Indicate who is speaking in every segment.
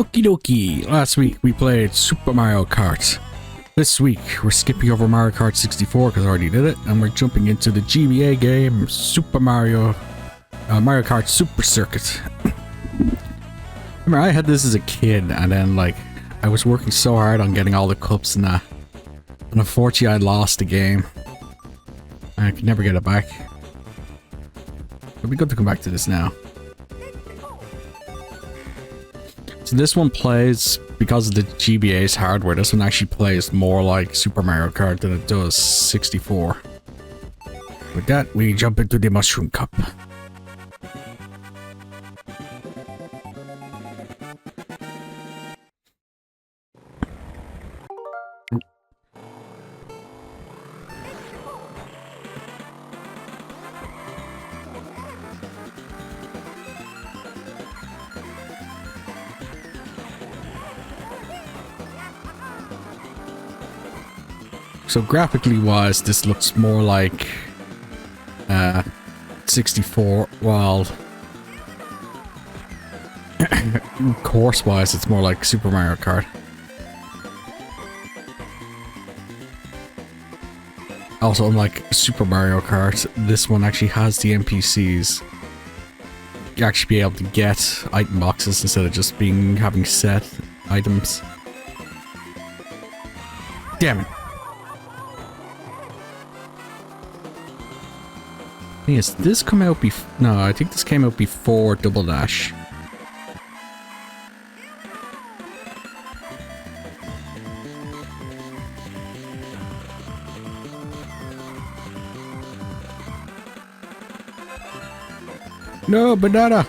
Speaker 1: Okie dokie. Last week we played Super Mario Kart. This week we're skipping over Mario Kart 64 because I already did it, and we're jumping into the GBA game Mario Kart Super Circuit. Remember, I had this as a kid, and then I was working so hard on getting all the cups and that, and unfortunately I lost the game. I could never get it back. It'd be good to come back to this now. So this one plays, because of the GBA's hardware, this one actually plays more like Super Mario Kart than it does 64. With that, we jump into the Mushroom Cup. So graphically wise, this looks more like 64, while course wise it's more like Super Mario Kart. Also, unlike Super Mario Kart, this one actually has the NPCs. You actually be able to get item boxes instead of just having set items. Damn it. Yes, this come out no, I think this came out before Double Dash. No, banana!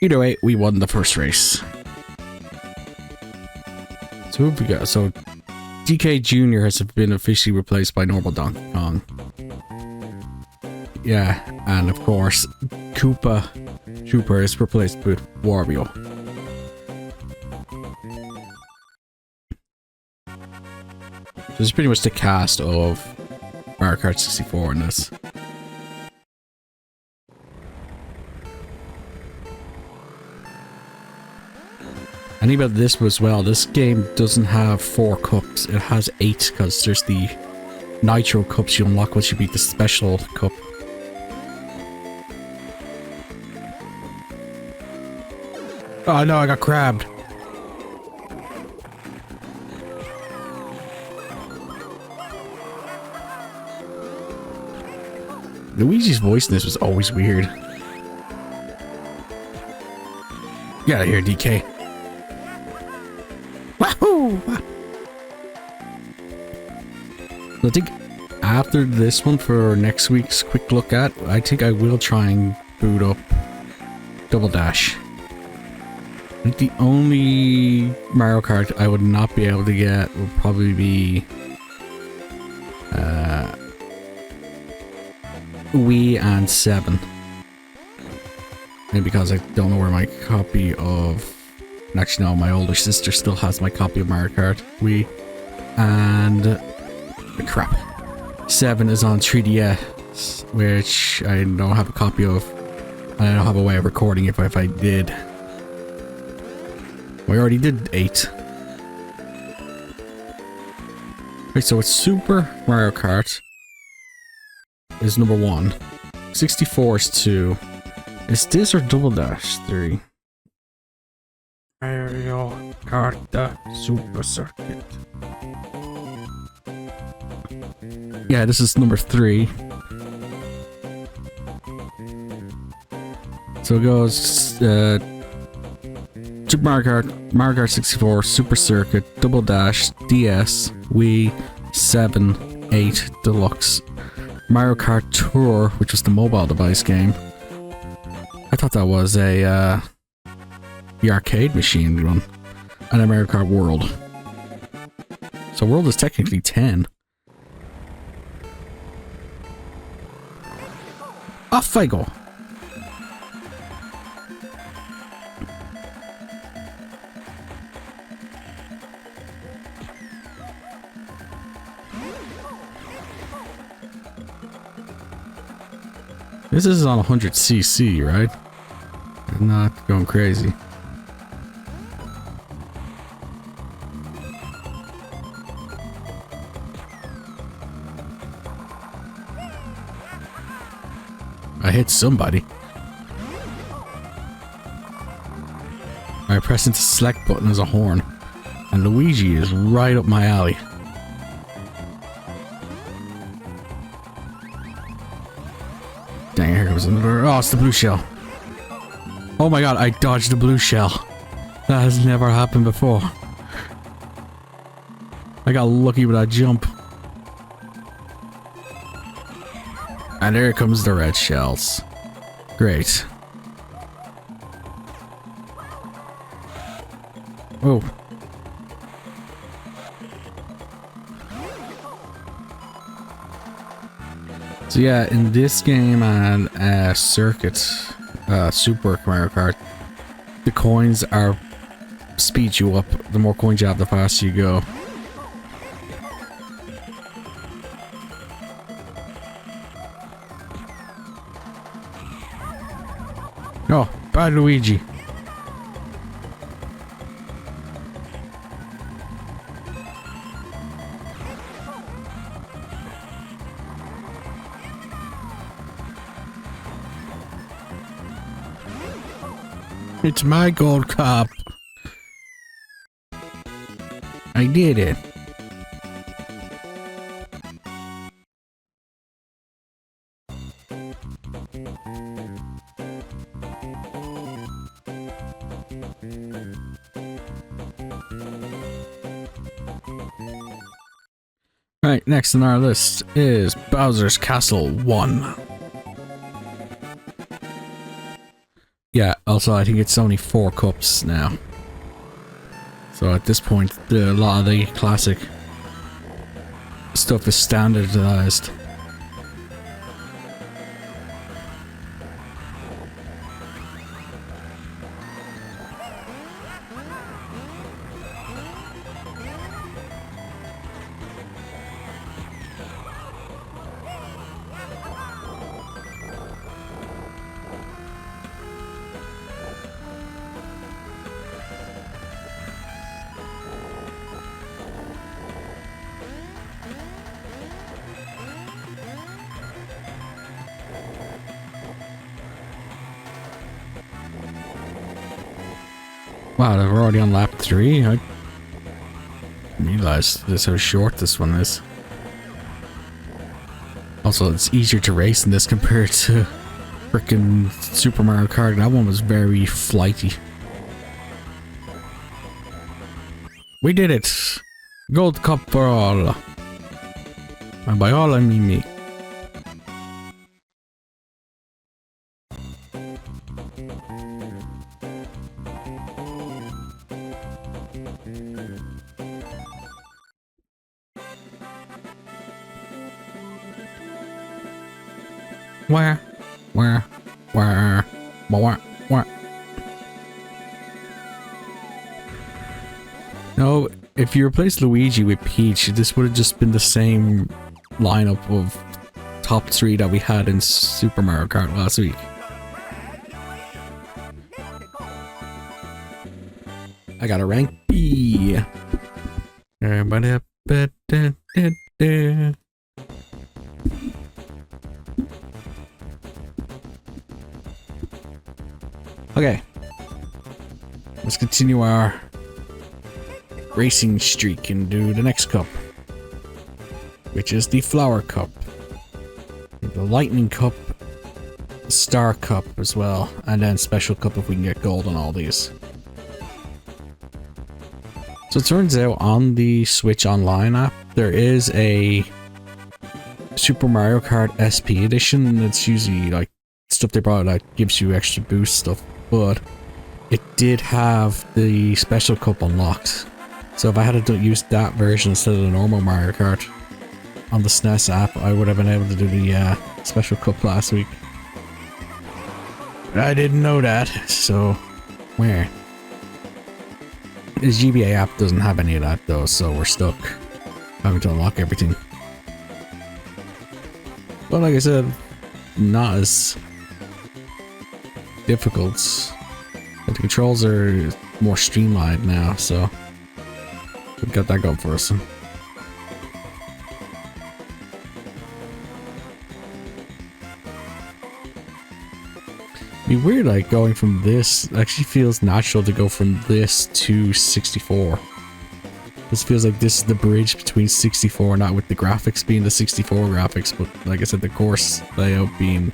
Speaker 1: Either way, we won the first race. So who have we got? So DK Jr. has been officially replaced by normal Donkey Kong. Yeah, and of course, Koopa Trooper is replaced with Wario. So it's pretty much the cast of Mario Kart 64 in this. And about this as well, this game doesn't have 4 cups, it has 8 because there's the Nitro cups you unlock once you beat the special cup. Oh no, I got crabbed. Luigi's voice in this was always weird. Get out of here, DK. Wahoo! I think after this one, for next week's quick look at, I think I will try and boot up Double Dash. I think the only Mario Kart I would not be able to get will probably be Wii and 7. Maybe because I don't know where my copy of... Actually, no, my older sister still has my copy of Mario Kart Wii. And... crap. 7 is on 3DS, which I don't have a copy of. And I don't have a way of recording it if I did. We already did 8. Okay, so it's Super Mario Kart is number 1. 64 is 2. Is this or Double Dash 3? Mario Kart Super Circuit. Yeah, this is number 3. So it goes Super Mario Kart 64, Super Circuit, Double Dash, DS, Wii, 7, 8, Deluxe, Mario Kart Tour, which was the mobile device game. I thought that was the arcade machine run, and a Mario Kart World. So World is technically 10. Off I go. This is on 100cc, right? I'm not going crazy. I hit somebody. I press into select button as a horn. And Luigi is right up my alley. Dang, here comes another. Oh, it's the blue shell. Oh my god, I dodged the blue shell. That has never happened before. I got lucky with that jump. And there comes the red shells. Great. Oh. So yeah, in this game and Circuit, Super Mario Kart, the coins are speed you up. The more coins you have, the faster you go. Oh, bad Luigi. It's my gold cup. I did it. Right, next on our list is Bowser's Castle 1. Yeah, also I think it's only 4 cups now. So at this point, a lot of the classic stuff is standardized. Wow, we're already on lap 3? I didn't realize just how short this one is. Also, it's easier to race in this compared to frickin' Super Mario Kart. That one was very flighty. We did it! Gold cup for all. And by all, I mean me. Where? No, if you replace Luigi with Peach, this would have just been the same lineup of top 3 that we had in Super Mario Kart last week. I got a rank B. Okay, let's continue our racing streak and do the next cup, which is the Flower Cup, the Lightning Cup, the Star Cup as well, and then Special Cup if we can get gold on all these. So it turns out on the Switch Online app, there is a Super Mario Kart SP edition. It's usually like stuff they brought that gives you extra boost stuff, but it did have the Special Cup unlocked. So if I had to use that version instead of the normal Mario Kart on the SNES app, I would have been able to do the Special Cup last week. But I didn't know that, so where? The GBA app doesn't have any of that though, so we're stuck having to unlock everything. But like I said, not as difficult. But the controls are more streamlined now, so we've got that going for us. It'd be weird, like, going from this. It actually feels natural to go from this to 64. This feels like this is the bridge between 64, not with the graphics being the 64 graphics, but like I said, the course layout being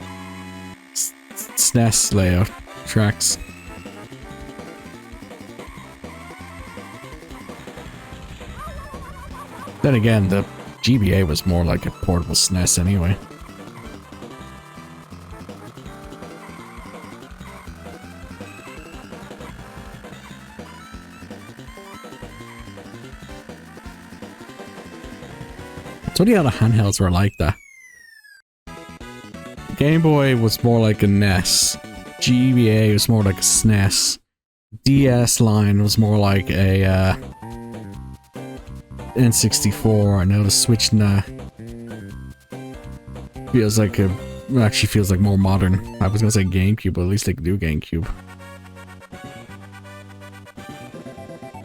Speaker 1: SNES layout tracks. Then again, the GBA was more like a portable SNES anyway. It's funny how the handhelds were like that. Game Boy was more like a NES. GBA was more like a SNES. DS line was more like a N64, and now the Switch feels like actually feels like more modern. I was gonna say GameCube, but at least they can do GameCube.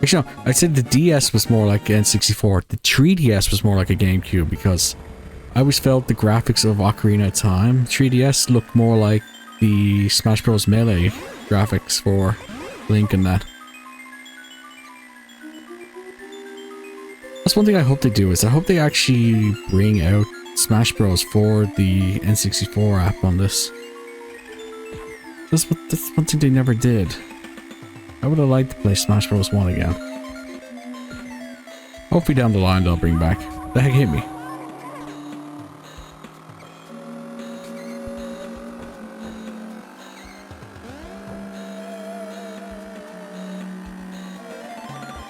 Speaker 1: Actually, no, I said the DS was more like N64. The 3DS was more like a GameCube because I always felt the graphics of Ocarina of Time 3DS looked more like the Smash Bros. Melee graphics for Link and that. That's one thing I hope they do, is I hope they actually bring out Smash Bros. For the N64 app on this. That's one thing they never did. I would have liked to play Smash Bros. 1 again. Hopefully down the line they'll bring back. The heck hit me?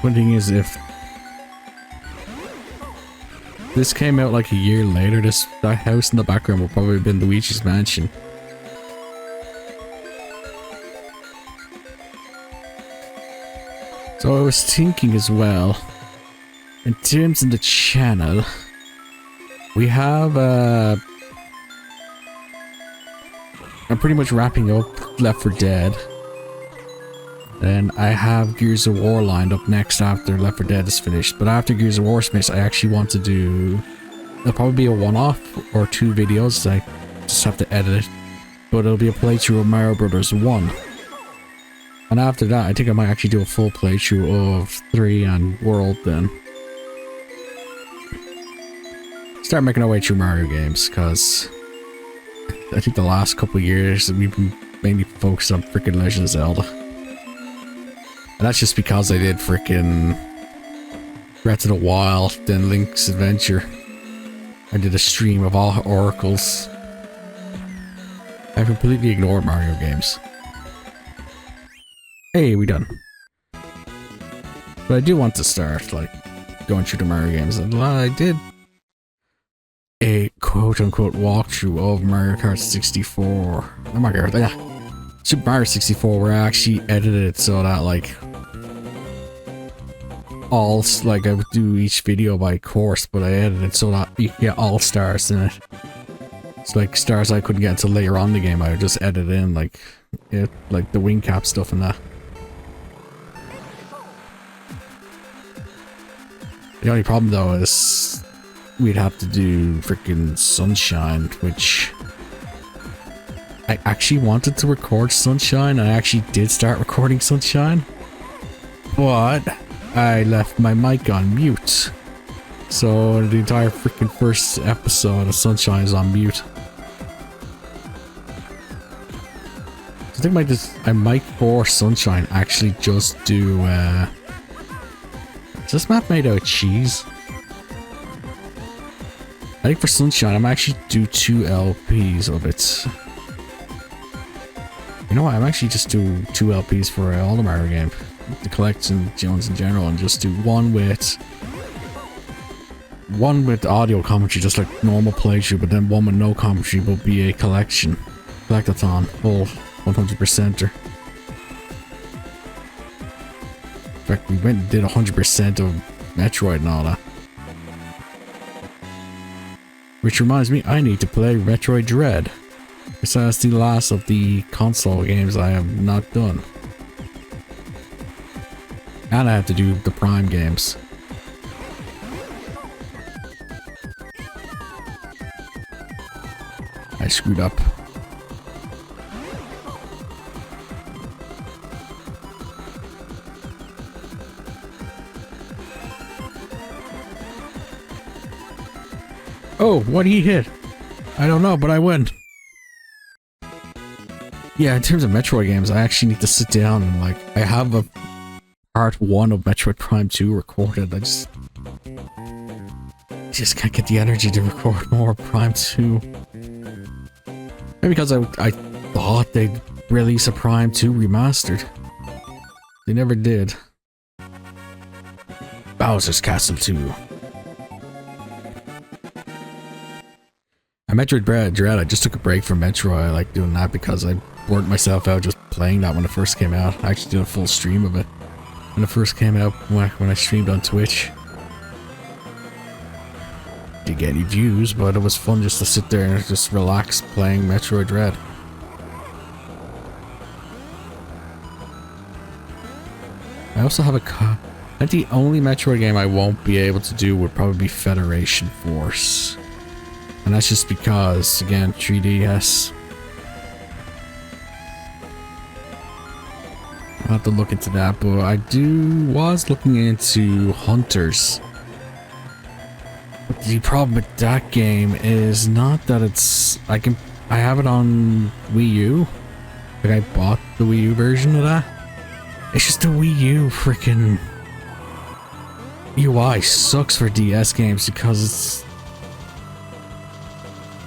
Speaker 1: One thing is, if this came out like a year later, that house in the background would probably have been Luigi's Mansion. So I was thinking as well, in terms of the channel, we have I'm pretty much wrapping up Left 4 Dead. Then I have Gears of War lined up next after Left 4 Dead is finished. But after Gears of War is finished, I actually want to do... It'll probably be a one-off or 2 videos. I just have to edit it. But it'll be a playthrough of Mario Brothers 1. And after that, I think I might actually do a full playthrough of 3 and World then. Start making our way through Mario games, because I think the last couple of years we've been mainly focused on freaking Legend of Zelda. And that's just because I did freaking Breath of the Wild, then Link's Adventure. I did a stream of all Oracles. I completely ignored Mario games. Hey, we done. But I do want to start, like, going through the Mario games. And I did a quote-unquote walkthrough of Mario Kart 64. Oh my god, yeah. Super Mario 64, where I actually edited it so that, like, I would do each video by course, but I edited it so that you get all stars in it. It's like stars I couldn't get until later on in the game. I would just edit in, like the wing cap stuff and that. The only problem though is we'd have to do freaking Sunshine, which I actually wanted to record Sunshine. I actually did start recording Sunshine, but I left my mic on mute. So the entire freaking first episode of Sunshine is on mute. I think I might for Sunshine actually just do is this map made out of cheese? I think for Sunshine I'm actually do 2 LPs of it. You know what, I'm actually just do 2 LPs for all the Mario game, the collection Jones in general, and just do one with audio commentary, just like normal playthrough, but then one with no commentary will be a collection. Collectathon, full 100%er. In fact, we went and did 100% of Metroid and all that. Which reminds me, I need to play Metroid Dread. So that's the last of the console games I have not done. And I have to do the Prime games. I screwed up. Oh, what did he hit? I don't know, but I win. Yeah, in terms of Metroid games, I actually need to sit down and like, I have a part 1 of Metroid Prime 2 recorded. I just can't get the energy to record more Prime 2. Maybe because I thought they'd release a Prime 2 remastered. They never did. Bowser's Castle 2. Metroid Dread, I just took a break from Metroid. I like doing that because I burnt myself out just playing that when it first came out. I actually did a full stream of it when it first came out when I streamed on Twitch. Didn't get any views, but it was fun just to sit there and just relax playing Metroid Dread. I also have I think the only Metroid game I won't be able to do would probably be Federation Force. And that's just because, again, 3DS. I'll have to look into that, but I was looking into Hunters. But the problem with that game is not that it's... I have it on Wii U. Like, I bought the Wii U version of that. It's just the Wii U freaking UI sucks for DS games because it's...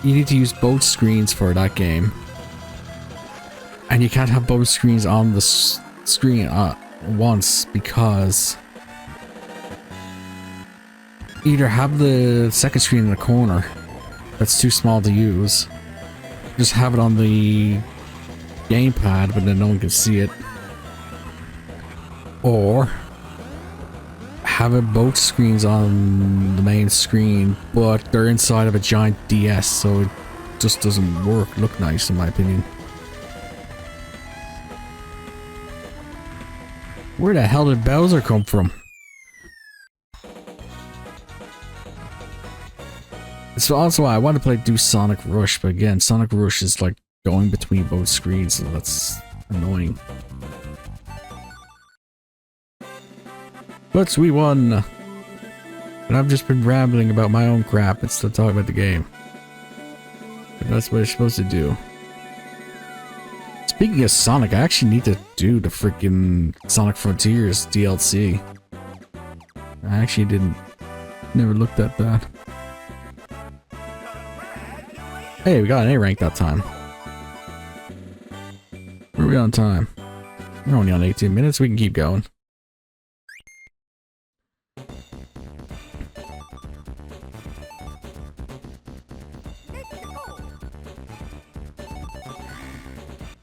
Speaker 1: You need to use both screens for that game. And you can't have both screens on the screen once because... Either have the second screen in the corner that's too small to use. Just have it on the gamepad but then no one can see it. Or... having both screens on the main screen, but they're inside of a giant DS, so it just doesn't look nice in my opinion. Where the hell did Bowser come from? So also I want to do Sonic Rush, but again, Sonic Rush is like going between both screens, so that's annoying. But we won! And I've just been rambling about my own crap instead of talking about the game. But that's what you're supposed to do. Speaking of Sonic, I actually need to do the freaking Sonic Frontiers DLC. I actually never looked at that. Hey, we got an A rank that time. Where are we on time? We're only on 18 minutes, we can keep going.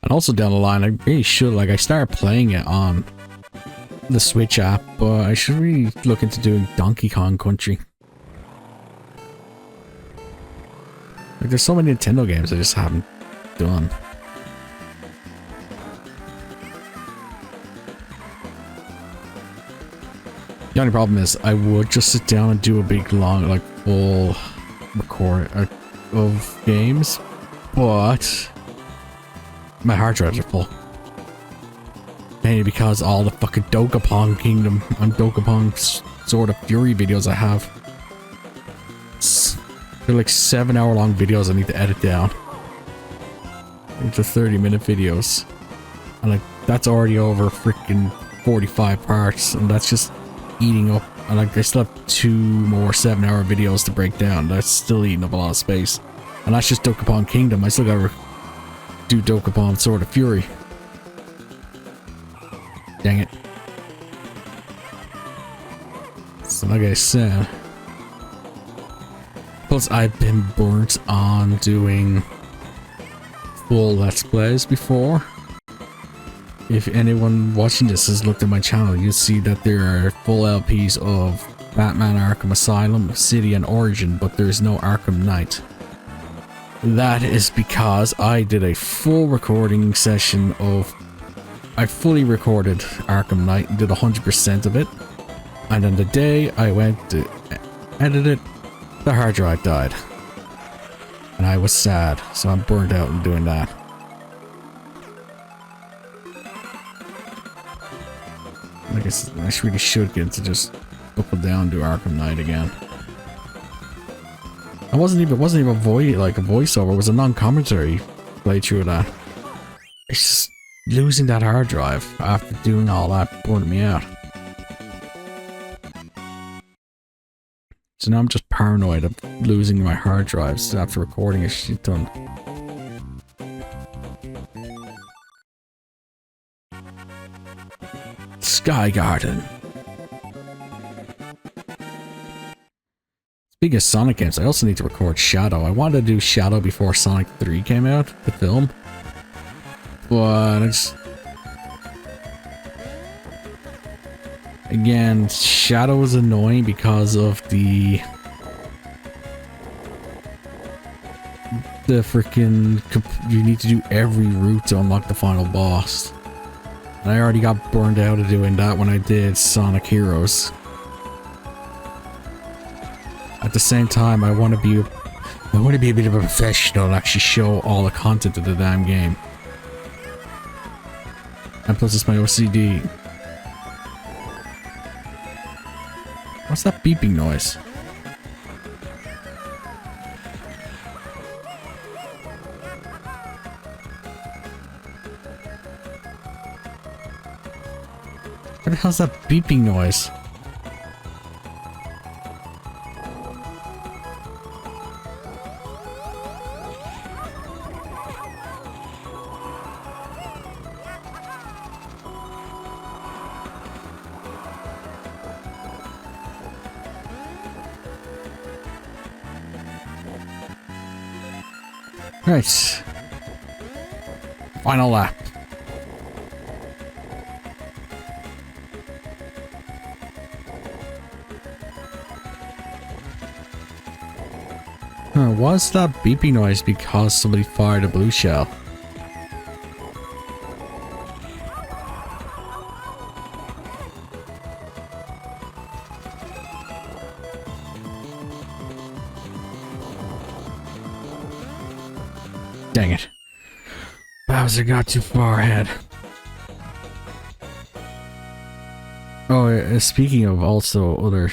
Speaker 1: And also down the line, I really should, like, I started playing it on the Switch app, but I should really look into doing Donkey Kong Country. Like, there's so many Nintendo games I just haven't done. The only problem is, I would just sit down and do a big, long, like, full record of games, but... my hard drives are full. Mainly because all the fucking Dokapon Kingdom and Dokapon Sword of Fury videos I have. They're like 7-hour long videos I need to edit down into 30-minute videos. And like, that's already over freaking 45 parts, and that's just eating up. And like, I still have 2 more 7-hour videos to break down. That's still eating up a lot of space. And that's just Dokapon Kingdom. I still gotta do Dokapon Sword of Fury. Dang it. So like I said, plus I've been burnt on doing full Let's Plays before. If anyone watching this has looked at my channel, you'll see that there are full LPs of Batman Arkham Asylum, City and Origin, but there's no Arkham Knight. That is because I did a full recording session of... I fully recorded Arkham Knight and did 100% of it. And then the day I went to edit it, the hard drive died. And I was sad, so I'm burnt out in doing that. I guess I really should get to just buckle down and do Arkham Knight again. It wasn't even a voiceover, it was a non-commentary playthrough of that. It's just losing that hard drive after doing all that burned me out. So now I'm just paranoid of losing my hard drives after recording a shit ton. Sky Garden. Speaking of Sonic games, I also need to record Shadow. I wanted to do Shadow before Sonic 3 came out, the film. But I just... Again, Shadow is annoying because of the freaking... You need to do every route to unlock the final boss. And I already got burned out of doing that when I did Sonic Heroes. At the same time, I want to be a bit of a professional and actually show all the content of the damn game. And plus it's my OCD. What's that beeping noise? What the hell's that beeping noise? Right. Final lap. Was that beeping noise because somebody fired a blue shell? Dang it. Bowser got too far ahead. Oh, speaking of also other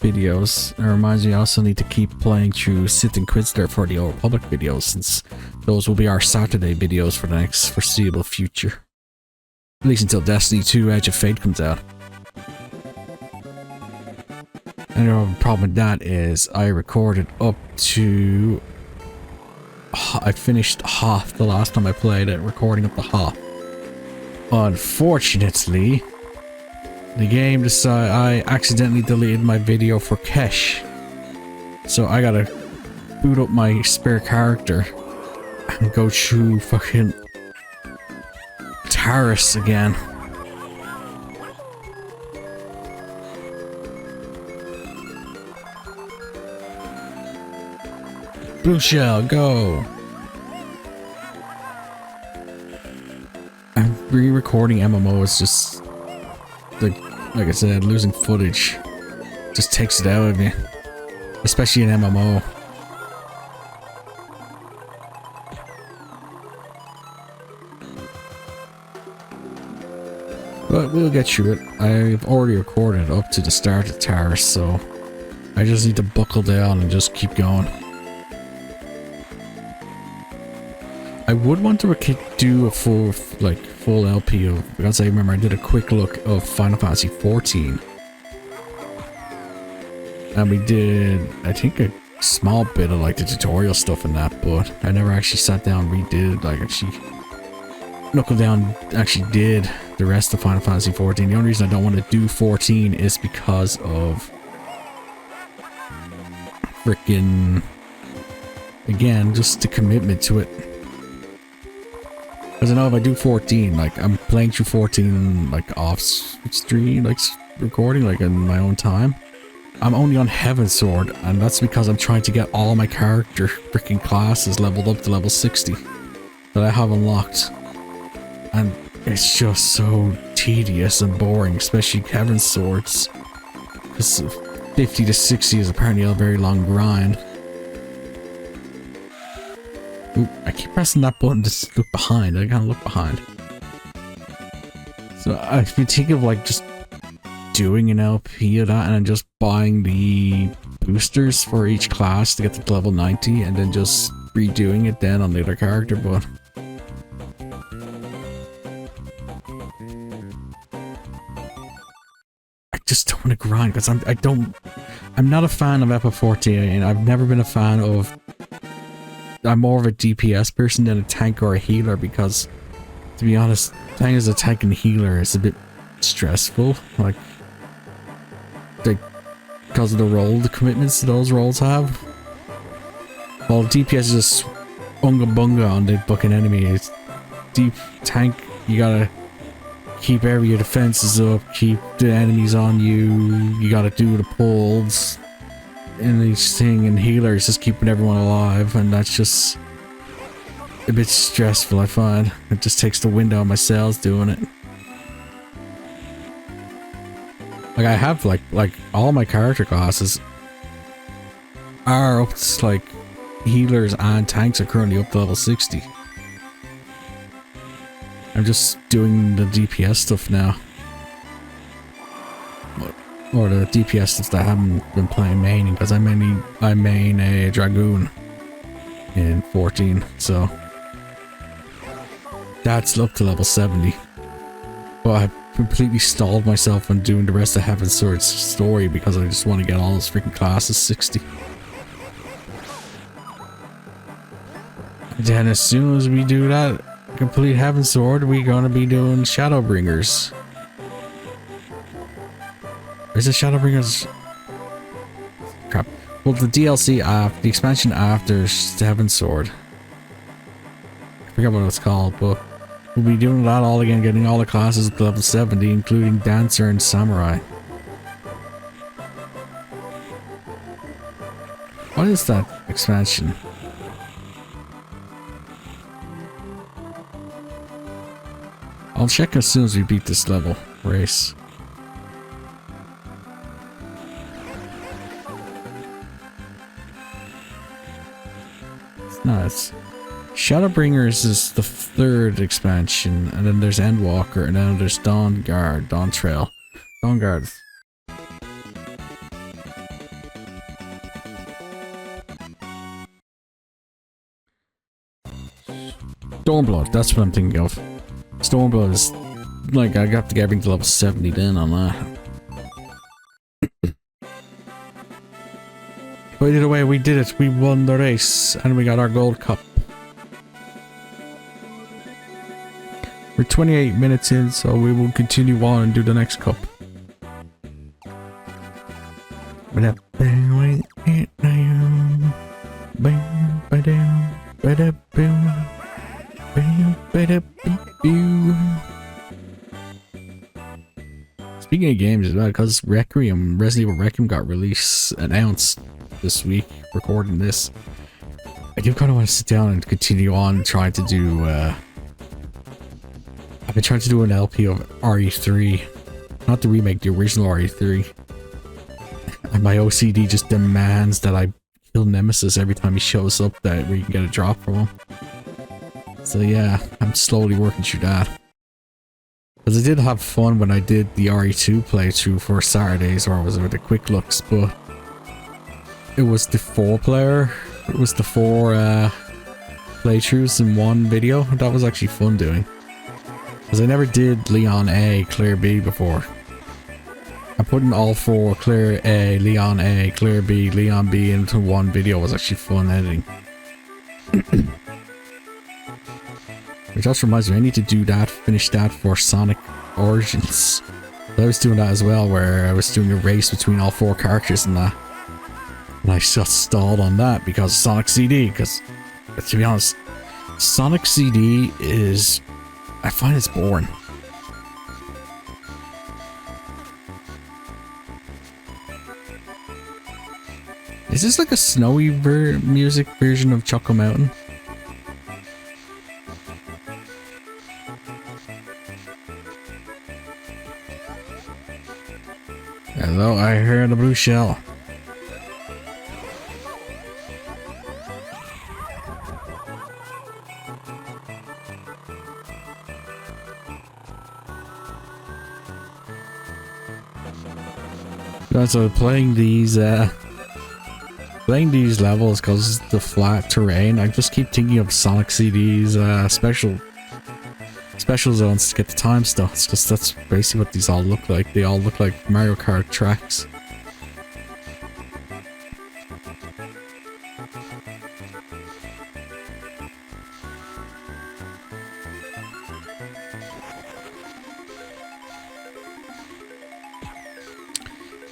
Speaker 1: videos, it reminds me I also need to keep playing through Sit and Quizster for the Old Republic videos, since those will be our Saturday videos for the next foreseeable future. At least until Destiny 2 Edge of Fate comes out. And the problem with that is I recorded up to... I finished half the last time I played it, recording up to half. Unfortunately, the game decided I accidentally deleted my video for cache. So I gotta boot up my spare character and go through fucking Terrace again. Blue shell, go! And re-recording MMO is just like I said, losing footage just takes it out of you, especially in MMO. But we'll get through it. I've already recorded up to the start of Terrace, so I just need to buckle down and just keep going. I would want to do a full LP of, because I remember I did a quick look of Final Fantasy 14. And we did, I think, a small bit of like the tutorial stuff in that, but I never actually sat down and redid, like actually knuckled down, actually did the rest of Final Fantasy 14. The only reason I don't want to do 14 is because of freaking, again, just the commitment to it. Because I know if I do 14, like, I'm playing through 14, like, off stream, like, recording, like, in my own time. I'm only on Heaven Sword, and that's because I'm trying to get all my character freaking classes leveled up to level 60 that I have unlocked. And it's just so tedious and boring, especially Heaven Swords. Because 50 to 60 is apparently a very long grind. Ooh, I keep pressing that button to look behind. I gotta look behind. So I've been thinking of like just doing an LP of that and then just buying the boosters for each class to get to level 90 and then just redoing it then on the other character, but I just don't want to grind because I'm not a fan of FF14 and I've never been a fan of. I'm more of a DPS person than a tank or a healer because, to be honest, playing as a tank and healer is a bit stressful. Like, because of the commitments those roles have. While DPS is just unga bunga on the fucking enemy. It's deep tank, you gotta keep your defenses up, keep the enemies on you, you gotta do the pulls in each thing, and healer is just keeping everyone alive, and that's just a bit stressful, I find. It just takes the wind out of my sails doing it. Like I have like all my character classes are up to like healers and tanks are currently up to level 60. I'm just doing the DPS stuff now. Or the DPS stuff that I haven't been playing maining because I main a Dragoon in 14, so that's up to level 70. But I completely stalled myself on doing the rest of Heaven Sword's story because I just want to get all those freaking classes 60. And then as soon as we do that, complete Heaven Sword, we're gonna be doing Shadowbringers. Is it Shadowbringers? Crap. Well, the DLC after, the expansion after Heaven Sword. I forgot what it's called, but we'll be doing that all again, getting all the classes up to level 70, including Dancer and Samurai. What is that expansion? I'll check as soon as we beat this level race. It's nice. Shadowbringers is the 3rd expansion, and then there's Endwalker, and then there's Dawnguard, Dawn Trail. Dawnguard. Stormblood, that's what I'm thinking of. Stormblood is like, I got to get everything to level 70 then on that. But either way, we did it. We won the race and we got our gold cup. We're 28 minutes in, so we will continue on and do the next cup. Speaking of games as well, because Resident Evil Requiem got announced this week, recording this, I do kind of want to sit down and continue on trying to do, I've been trying to do an LP of RE3, not the remake, the original RE3, and my OCD just demands that I kill Nemesis every time he shows up, that where you can get a drop from him. So yeah, I'm slowly working through that. Because I did have fun when I did the RE2 playthrough for Saturdays, or was it the Quicklooks, but it was the 4-player. It was the 4 playthroughs in one video. That was actually fun doing. Because I never did Leon A, Claire B before. I'm putting all 4, Claire A, Leon A, Claire B, Leon B into one video was actually fun editing. Which also reminds me, I need to do that, finish that for Sonic Origins. I was doing that as well, where I was doing a race between all 4 characters and that. And I just stalled on that because of Sonic CD, because, to be honest, Sonic CD is... I find it's boring. Is this like a snowy music version of Choco Mountain? Hello, I heard a blue shell. So playing these levels because the flat terrain, I just keep thinking of Sonic CD's special zones to get the time stuff. It's just that's basically what these all look like. They all look like Mario Kart tracks.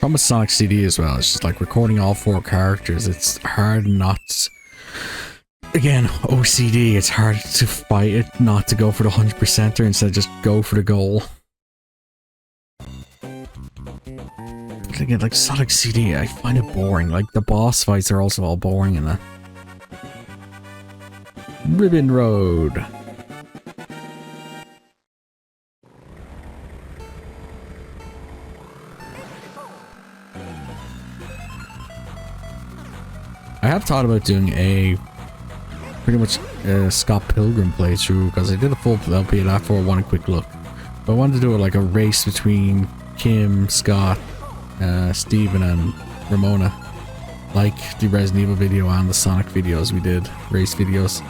Speaker 1: From a Sonic CD as well, it's just like recording all 4 characters. It's hard not... Again, OCD, it's hard to fight it, not to go for the 100%er instead of just go for the goal. But again, like Sonic CD, I find it boring. Like the boss fights are also all boring in that. Ribbon Road. I have thought about doing a pretty much Scott Pilgrim playthrough because I did a full LP of that for one quick look. But I wanted to do it like a race between Kim, Scott, Steven and Ramona. Like the Resident Evil video and the Sonic videos we did, race videos.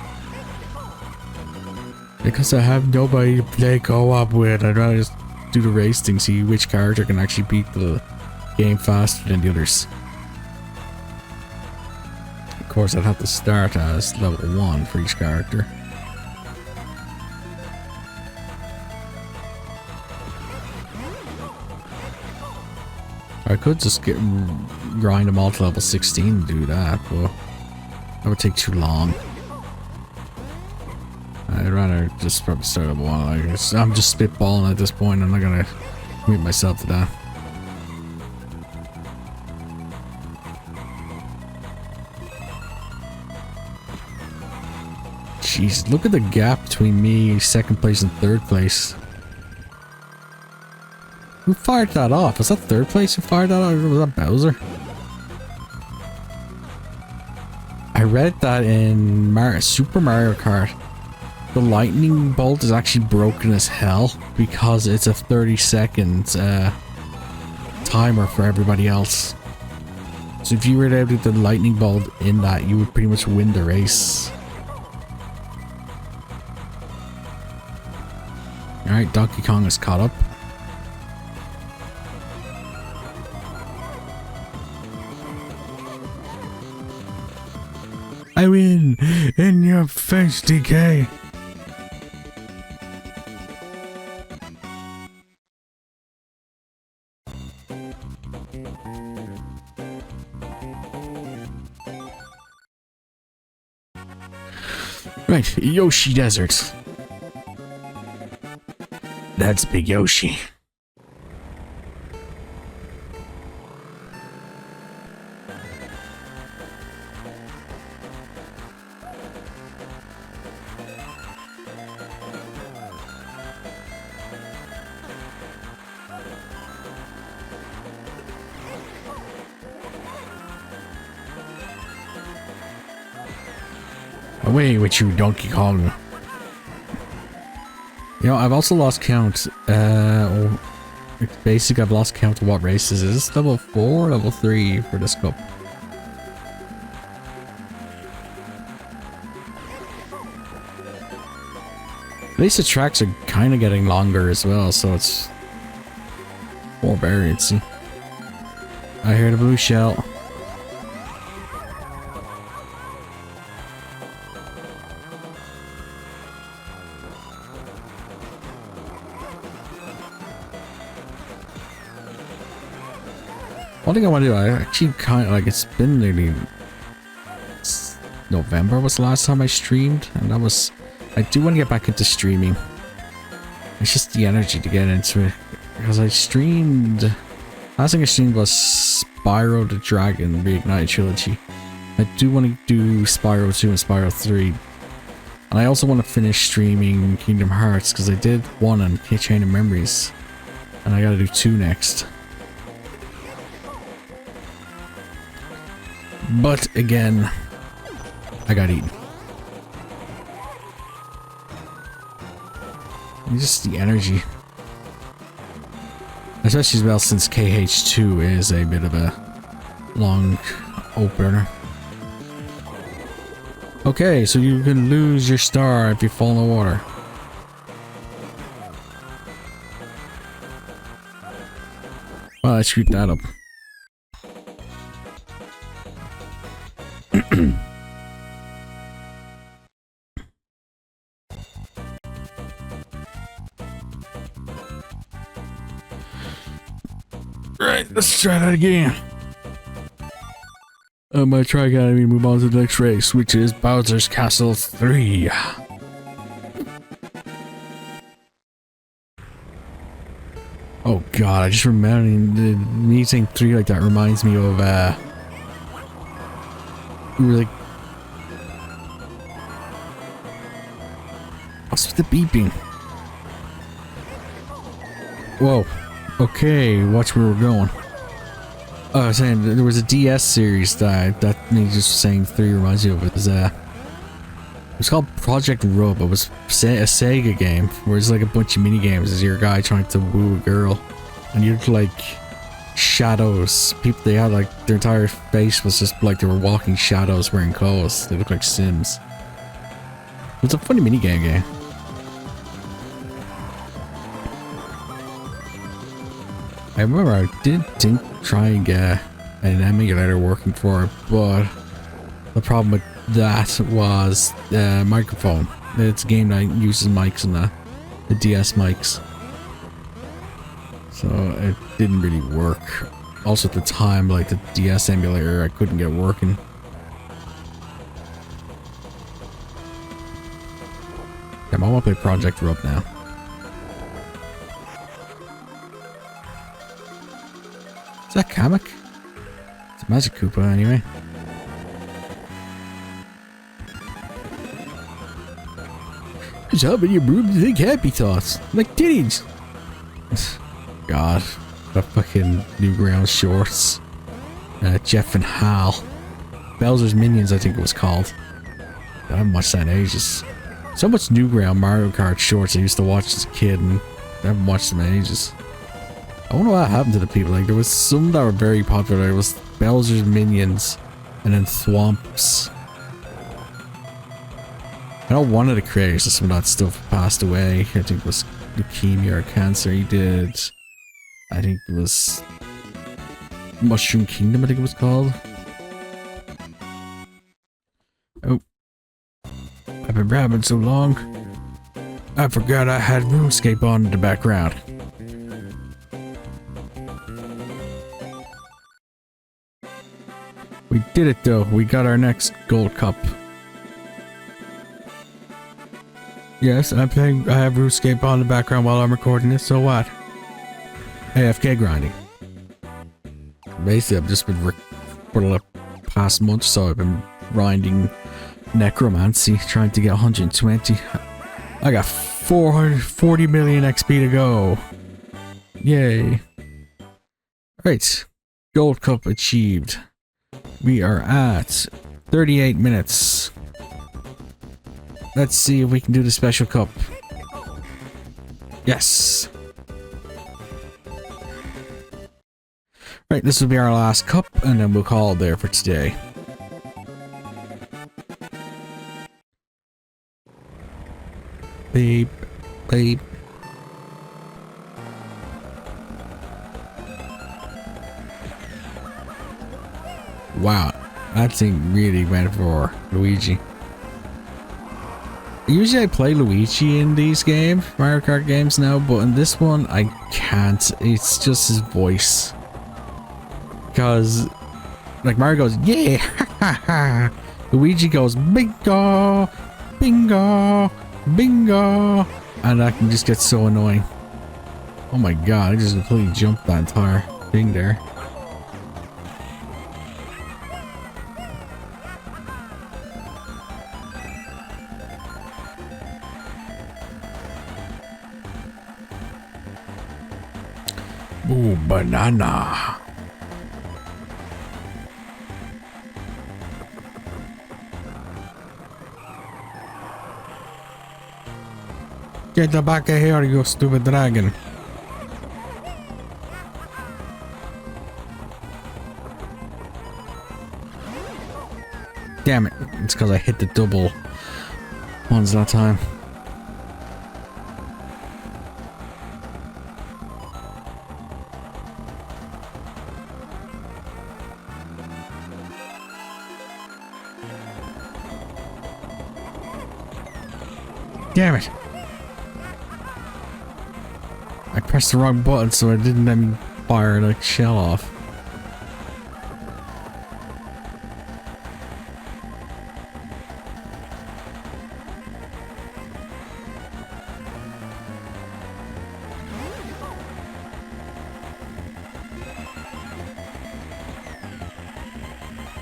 Speaker 1: Because I have nobody to play co-op with, I'd rather just do the race thing, see which character can actually beat the game faster than the others. Of course, I'd have to start as level 1 for each character. I could just grind them all to level 16 and do that, but that would take too long. I'd rather just probably start at 1. I'm just spitballing at this point. I'm not gonna commit myself to that. Jeez, look at the gap between me, 2nd place and 3rd place. Who fired that off? Was that 3rd place who fired that off? Or was that Bowser? I read that in Super Mario Kart, the lightning bolt is actually broken as hell because it's a 30-second timer for everybody else. So if you were to do the lightning bolt in that, you would pretty much win the race. Alright, Donkey Kong is caught up. I win! In your face, DK! Right, Yoshi Desert. That's Big Yoshi. Away with you, Donkey Kong. You know, I've also lost count. Basically, I've lost count of what races. Is this level 4 or level 3 for this cup? At least the tracks are kind of getting longer as well, so it's more variancy. I hear the blue shell. One thing I want to do, I actually kind of like, it's been nearly November was the last time I streamed, and that was, I do want to get back into streaming. It's just the energy to get into it, because I streamed, last thing I streamed was Spyro the Dragon Reignited Trilogy. I do want to do Spyro 2 and Spyro 3. And I also want to finish streaming Kingdom Hearts because I did 1 on Chain of Memories. And I gotta do 2 next. But again, I got eaten. Just the energy. Especially as well since KH2 is a bit of a long opener. Okay, so you can lose your star if you fall in the water. Well, I screwed that up. Right, let's try that again. I might try again and move on to the next race, which is Bowser's Castle 3. Oh god, I just remember me saying 3 like that reminds me of really. What's with the beeping? Whoa. Okay, watch where we're going. Oh, I was saying there was a DS series that me just saying 3 reminds me of. It was called Project Rub. It was a Sega game where it's like a bunch of mini games as you're a guy trying to woo a girl, and you look like shadows. People, they had like their entire face was just like they were walking shadows wearing clothes. They look like Sims. It was a funny mini game. I remember I did try and get an emulator working for it, but the problem with that was the microphone. It's a game that uses mics and the DS mics. So it didn't really work. Also at the time, like the DS emulator, I couldn't get working. Damn, I want to play Project Rub now. Is that Kamek? It's a Magic Koopa anyway. Just how many boobs think happy thoughts? Like titties! God. The fucking Newgrounds shorts. Jeff and Hal. Bowser's Minions, I think it was called. I haven't watched that in ages. So much Newground Mario Kart shorts I used to watch as a kid, and I haven't watched them in ages. I wonder what happened to the people. Like, there was some that were very popular. It was Bowser's Minions, and then Thwomps. I know one of the creators of some of that stuff passed away. I think it was leukemia or cancer. He did, I think it was Mushroom Kingdom, I think it was called. Oh. I've been rapping so long, I forgot I had RuneScape on in the background. We did it though, we got our next gold cup. Yes, I have RuneScape on in the background while I'm recording this, so what? AFK grinding. Basically, I've just been for the past month or so, I've been grinding necromancy, trying to get 120. I got 440 million XP to go. Yay. Right, gold cup achieved. We are at 38 minutes. Let's see if we can do the special cup. Yes. Right, this will be our last cup, and then we'll call it there for today. Beep, beep. Wow, that thing really went for Luigi. Usually I play Luigi in these games, Mario Kart games now, but in this one I can't. It's just his voice. Because, like, Mario goes, yeah, ha ha ha. Luigi goes, bingo, bingo, bingo. And that can just get so annoying. Oh my god, I just completely jumped that entire thing there. Ooh, banana. Get the back of here, you stupid dragon. Damn it. It's because I hit the double ones that time. Damn it. I pressed the wrong button so it didn't let me fire the shell off.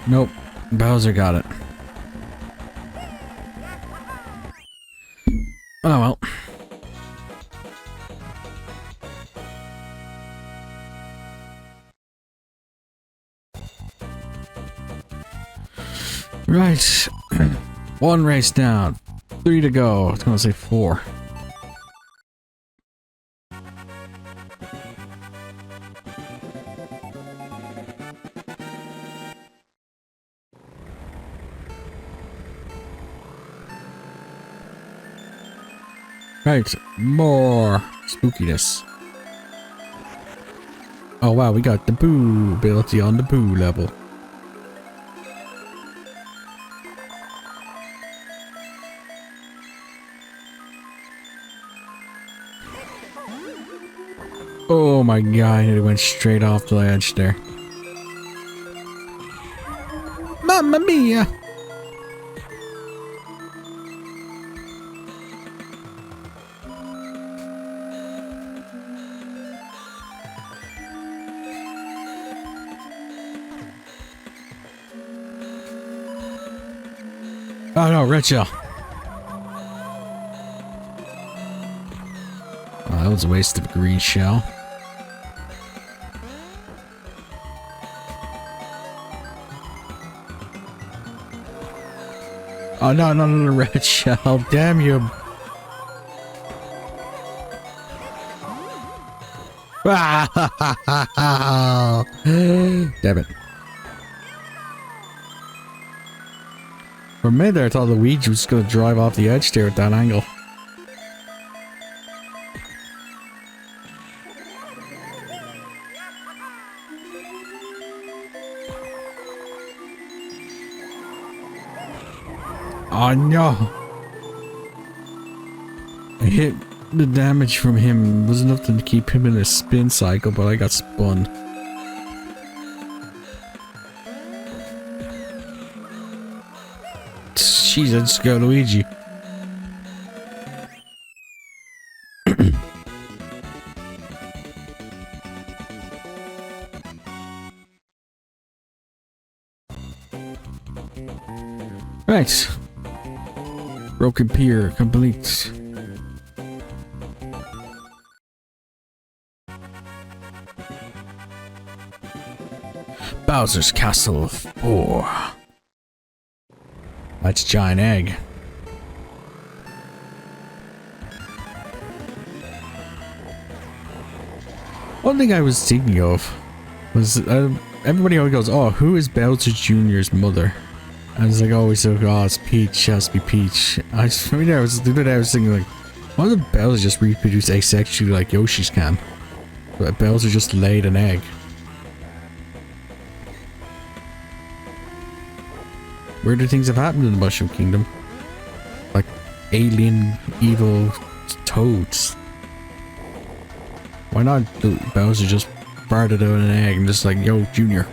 Speaker 1: Nope. Bowser got it. Oh well. Right. One race down. 3 to go. I was gonna say 4. Right, more spookiness. Oh wow, we got the boo ability on the boo level. Oh my god, it went straight off the edge there. Mamma mia! Oh no, red shell. Oh, that was a waste of a green shell. Oh no, no, red shell. Damn you. Damn it. For a minute there, I thought Luigi was gonna drive off the edge there at that angle. Oh no! I hit the damage from him was enough to keep him in a spin cycle, but I got spun. Jeez, I just got Luigi. Right. Broken pier complete. Bowser's Castle 4. That's giant egg. One thing I was thinking of was everybody always goes, "Oh, who is Bowser Jr.'s mother?" I was like, always so, "Oh, it's Peach. It has to be Peach." I was thinking like, why doesn't Bowser just reproduce asexually like Yoshi's can? But Bowser just laid an egg. Weirder things have happened in the Mushroom Kingdom. Like alien, evil toads. Why not Bowser just farted out an egg and just like, "Yo, Junior."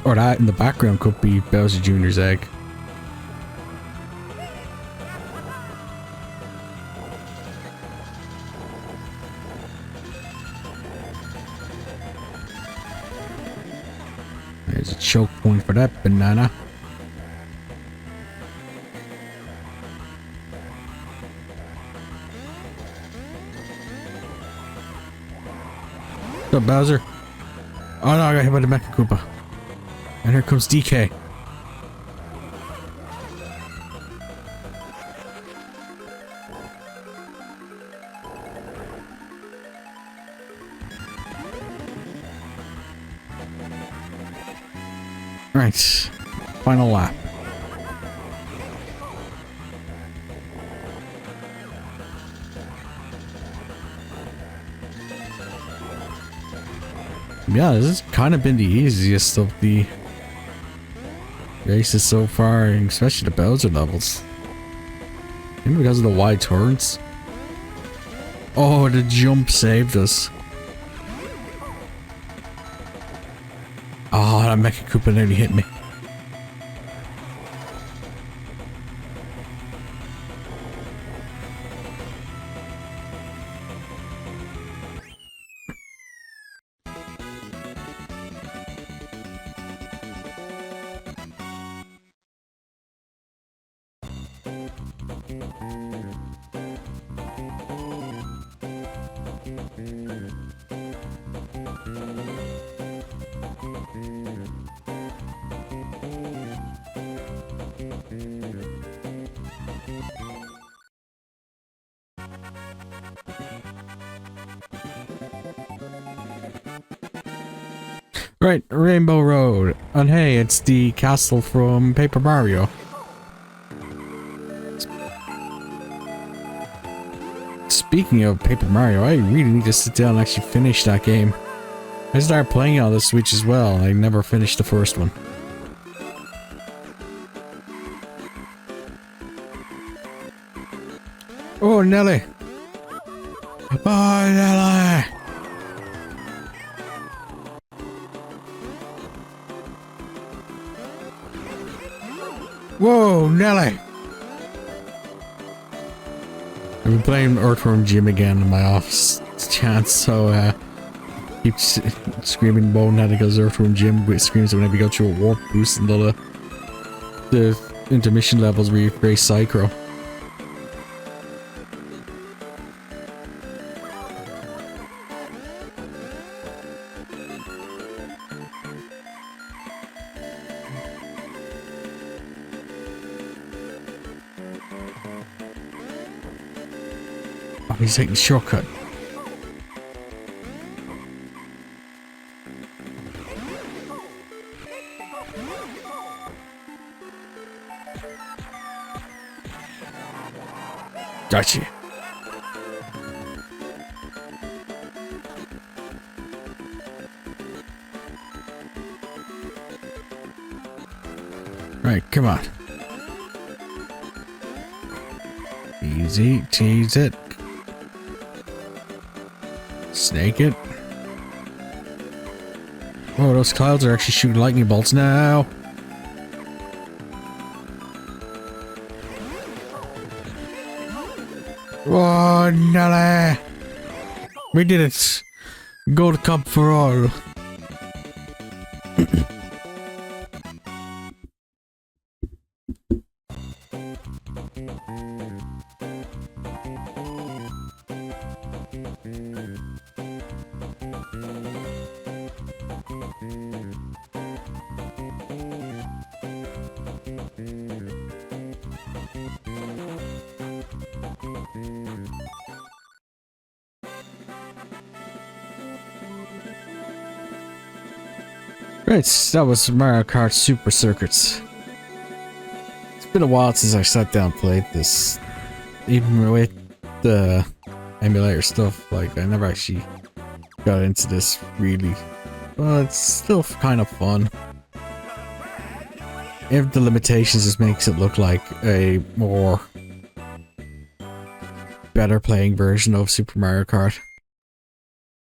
Speaker 1: Or that in the background could be Bowser Jr.'s egg. There's a choke point for that banana. What's up, Bowser? Oh no, I got hit by the Mecha Koopa. And here comes DK. Right, final lap. Yeah, this has kind of been the easiest of the races so far, especially the Bowser levels. Maybe because of the wide turns. Oh, the jump saved us. Oh, that Mecha Koopa nearly hit me. Right, Rainbow Road. And hey, it's the castle from Paper Mario. Speaking of Paper Mario, I really need to sit down and actually finish that game. I started playing it on the Switch as well. I never finished the first one. Oh, Nelly! Oh, Nelly! Whoa, Nelly! I've been playing Earthworm Jim again in my off chance, so keep screaming bonehead because Earthworm Jim screams whenever you go through a warp boost and the intermission levels where you race Psycho. He's taking the shortcut. Gotcha. Right, come on. Easy, tease it. Snake it. Oh, those clouds are actually shooting lightning bolts now. Oh, Nelly! We did it! Gold Cup for all. Right, that was Mario Kart Super Circuits. It's been a while since I sat down and played this. Even with the emulator stuff, like, I never actually got into this really. But it's still kind of fun. If the limitations just makes it look like a more better playing version of Super Mario Kart.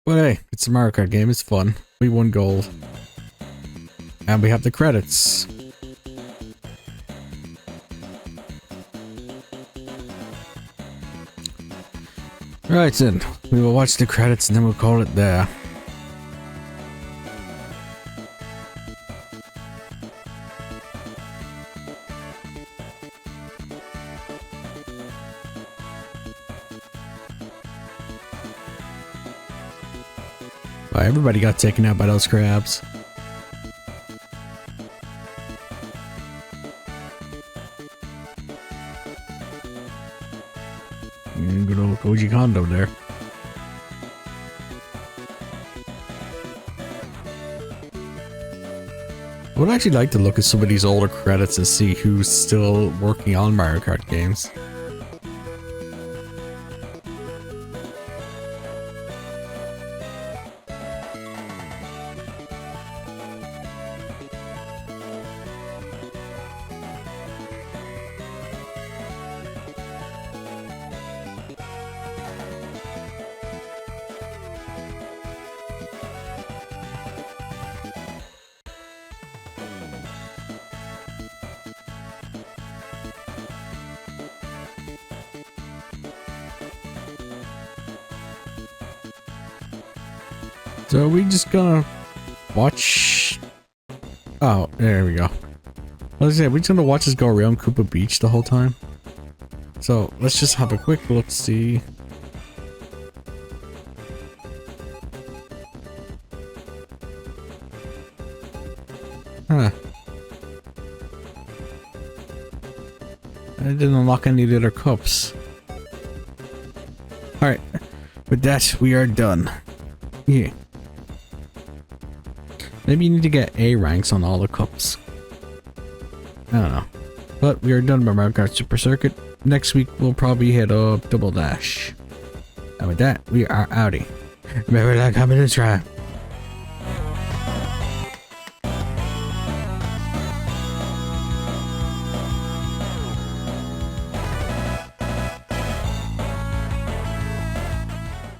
Speaker 1: But hey, it's a Mario Kart game, it's fun. We won gold. And we have the credits. Right then, we will watch the credits and then we'll call it there. Everybody got taken out by those crabs. Good old Koji Kondo there. I would actually like to look at some of these older credits and see who's still working on Mario Kart games. So are we just gonna watch? Oh, there we go. Let's say we're just gonna watch us go around Koopa Beach the whole time. So let's just have a quick look, see. Huh. I didn't unlock any of the other cups. Alright. With that, we are done. Yeah. Maybe you need to get A ranks on all the cups. I don't know. But we are done by Mario Kart Super Circuit. Next week we'll probably hit up Double Dash. And with that, we are outie. Remember that coming to try.